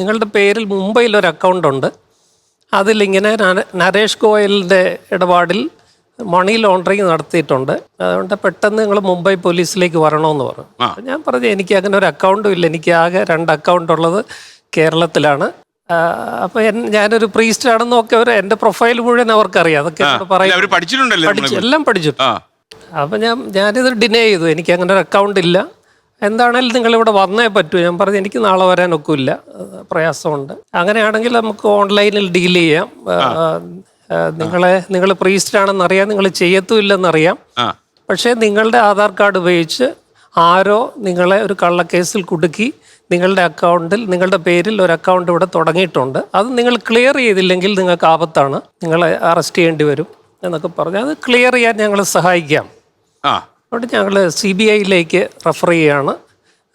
നിങ്ങളുടെ പേരിൽ മുംബൈയിൽ ഒരു അക്കൗണ്ട് ഉണ്ട്. അതിലിങ്ങനെ നരേഷ് ഗോയലിൻ്റെ ഇടപാടിൽ മണി ലോണ്ടറിങ് നടത്തിയിട്ടുണ്ട്. അതുകൊണ്ട് പെട്ടെന്ന് നിങ്ങൾ മുംബൈ പോലീസിലേക്ക് വരണമെന്ന് പറഞ്ഞു. ഞാൻ പറഞ്ഞു എനിക്ക് അങ്ങനെ ഒരു അക്കൗണ്ടും ഇല്ല, എനിക്ക് ആകെ 2 അക്കൗണ്ട് ഉള്ളത് കേരളത്തിലാണ്. അപ്പോൾ ഞാനൊരു പ്രീസ്റ്റ് ആണെന്നും ഒക്കെ എൻ്റെ പ്രൊഫൈൽ മുഴുവൻ അവർക്കറിയാം. അതൊക്കെ എല്ലാം പഠിച്ചു. അപ്പം ഞാനിത് ഡിനേ ചെയ്തു, എനിക്ക് അങ്ങനെ ഒരു അക്കൗണ്ട് ഇല്ല, എന്താണേലും നിങ്ങളിവിടെ വന്നേ പറ്റൂ. ഞാൻ പറഞ്ഞു എനിക്ക് നാളെ വരാനൊക്കില്ല, പ്രയാസമുണ്ട്. അങ്ങനെയാണെങ്കിൽ നമുക്ക് ഓൺലൈനിൽ ഡീൽ ചെയ്യാം. നിങ്ങൾ പ്രീസ്റ്റാണെന്ന് അറിയാം, നിങ്ങൾ ചെയ്യത്തുമില്ലെന്നറിയാം. പക്ഷേ നിങ്ങളുടെ ആധാർ കാർഡ് ഉപയോഗിച്ച് ആരോ നിങ്ങളെ ഒരു കള്ളക്കേസിൽ കുടുക്കി നിങ്ങളുടെ അക്കൗണ്ടിൽ, നിങ്ങളുടെ പേരിൽ ഒരു അക്കൗണ്ട് ഇവിടെ തുടങ്ങിയിട്ടുണ്ട്. അത് നിങ്ങൾ ക്ലിയർ ചെയ്തില്ലെങ്കിൽ നിങ്ങൾക്ക് ആപത്താണ്, നിങ്ങളെ അറസ്റ്റ് ചെയ്യേണ്ടി വരും എന്നൊക്കെ പറഞ്ഞു. അത് ക്ലിയർ ചെയ്യാൻ ഞങ്ങൾ സഹായിക്കാം. അതുകൊണ്ട് ഞങ്ങൾ CBIയിലേക്ക് റെഫർ ചെയ്യാണ്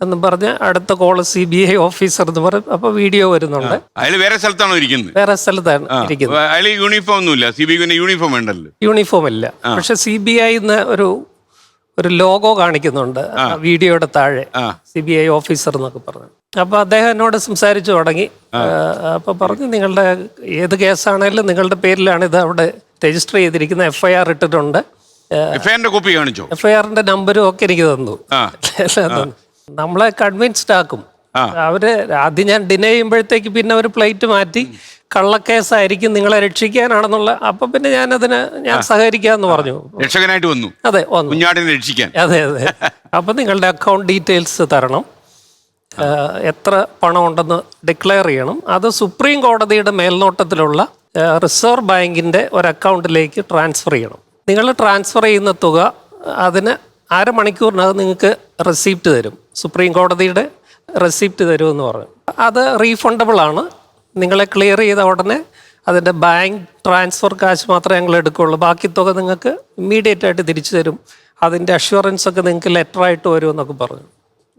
എന്ന് പറഞ്ഞ് അടുത്ത കോള് CBI ഓഫീസർ എന്ന് പറയും. അപ്പോൾ വീഡിയോ വരുന്നുണ്ട്. വേറെ സ്ഥലത്താണോ ഇരിക്കുന്നത്? വേറെ സ്ഥലത്താണ് ഇരിക്കുന്നത്. യൂണിഫോം ഒന്നുമില്ല, യൂണിഫോം ഉണ്ടല്ലോ. യൂണിഫോം ഇല്ല, പക്ഷെ CBI ഒരു ലോഗോ കാണിക്കുന്നുണ്ട് വീഡിയോയുടെ താഴെ, CBI ഓഫീസർ എന്നൊക്കെ പറഞ്ഞു. അപ്പോൾ അദ്ദേഹം എന്നോട് സംസാരിച്ചു തുടങ്ങി. അപ്പോൾ പറഞ്ഞു നിങ്ങളുടെ ഏത് കേസാണേലും നിങ്ങളുടെ പേരിലാണ് ഇത് അവിടെ രജിസ്റ്റർ ചെയ്തിരിക്കുന്ന, FIR ഇട്ടിട്ടുണ്ട്. കോപ്പി കാണിച്ചോ? FIRന്റെ നമ്പരും ഒക്കെ എനിക്ക് തന്നു. നമ്മളെ കൺവിൻസ്ഡ് ആക്കും അവര്. ആദ്യം ഞാൻ ഡിനേ ചെയ്യുമ്പോഴത്തേക്ക് പിന്നെ ഒരു പ്ലേറ്റ് മാറ്റി കള്ളക്കേസായിരിക്കും, നിങ്ങളെ രക്ഷിക്കാനാണെന്നുള്ള. അപ്പൊ പിന്നെ ഞാൻ സഹകരിക്കാന്ന് പറഞ്ഞു. രക്ഷകനായിട്ട് വന്നു. അതെ, വന്നു കുഞ്ഞാടിനെ രക്ഷിക്കാൻ. അതെ. അപ്പൊ നിങ്ങളുടെ അക്കൗണ്ട് ഡീറ്റെയിൽസ് തരണം, എത്ര പണം ഉണ്ടെന്ന് ഡിക്ലെയർ ചെയ്യണം. അത് സുപ്രീം കോടതിയുടെ മേൽനോട്ടത്തിലുള്ള റിസർവ് ബാങ്കിന്റെ ഒരു അക്കൗണ്ടിലേക്ക് ട്രാൻസ്ഫർ ചെയ്യണം. നിങ്ങൾ ട്രാൻസ്ഫർ ചെയ്യുന്ന തുക അതിന് അരമണിക്കൂറിനകം നിങ്ങൾക്ക് റെസിപ്റ്റ് തരും, സുപ്രീം കോടതിയുടെ റെസിപ്റ്റ് തരുമെന്ന് പറഞ്ഞു. അത് റീഫണ്ടബിൾ ആണ്. നിങ്ങളെ ക്ലിയർ ചെയ്ത ഉടനെ അതിൻ്റെ ബാങ്ക് ട്രാൻസ്ഫർ കാശ് മാത്രമേ ഞങ്ങൾ എടുക്കുകയുള്ളൂ. ബാക്കി തുക നിങ്ങൾക്ക് ഇമ്മീഡിയറ്റ് ആയിട്ട് തിരിച്ചു തരും. അതിൻ്റെ അഷ്വറൻസ് ഒക്കെ നിങ്ങൾക്ക് ലെറ്ററായിട്ട് വരുമെന്നൊക്കെ പറഞ്ഞു.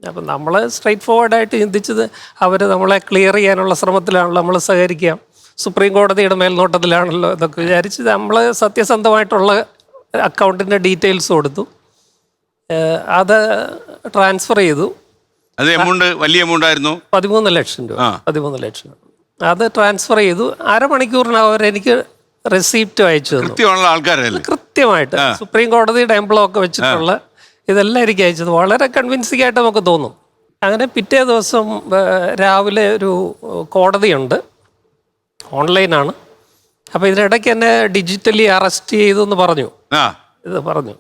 അപ്പം നമ്മൾ സ്ട്രൈറ്റ് ഫോർവേഡായിട്ട് ചിന്തിച്ചത് അവർ നമ്മളെ ക്ലിയർ ചെയ്യാനുള്ള ശ്രമത്തിലാണല്ലോ, നമ്മൾ സഹകരിക്കാം, സുപ്രീം കോടതിയുടെ മേൽനോട്ടത്തിലാണല്ലോ എന്നൊക്കെ വിചാരിച്ച് നമ്മൾ സത്യസന്ധമായിട്ടുള്ള അക്കൗണ്ടിൻ്റെ ഡീറ്റെയിൽസ് കൊടുത്തു. അത് ട്രാൻസ്ഫർ ചെയ്തു. അത് എമൗണ്ട് വലിയ എമൗണ്ട് ആയിരുന്നു, 13 ലക്ഷം രൂപ. 13 ലക്ഷം. അത് ട്രാൻസ്ഫർ ചെയ്തു. അരമണിക്കൂറിനകം അവർ എനിക്ക് റെസിപ്റ്റ് അയച്ചു തന്നു. കൃത്യമായിട്ട് സുപ്രീം കോടതിയുടെ എംപ്ലോ ഒക്കെ വെച്ചിട്ടുള്ള ഇതെല്ലാം എനിക്ക് അയച്ചത്. വളരെ കൺവിൻസിംഗ് ആയിട്ട് നമുക്ക് തോന്നും. അങ്ങനെ പിറ്റേ ദിവസം രാവിലെ ഒരു കോടതിയുണ്ട്, ഓൺലൈനാണ്. അപ്പോൾ ഇതിനിടയ്ക്ക് എന്നെ ഡിജിറ്റലി അറസ്റ്റ് ചെയ്തു എന്ന് പറഞ്ഞു. ഇത് പറഞ്ഞു.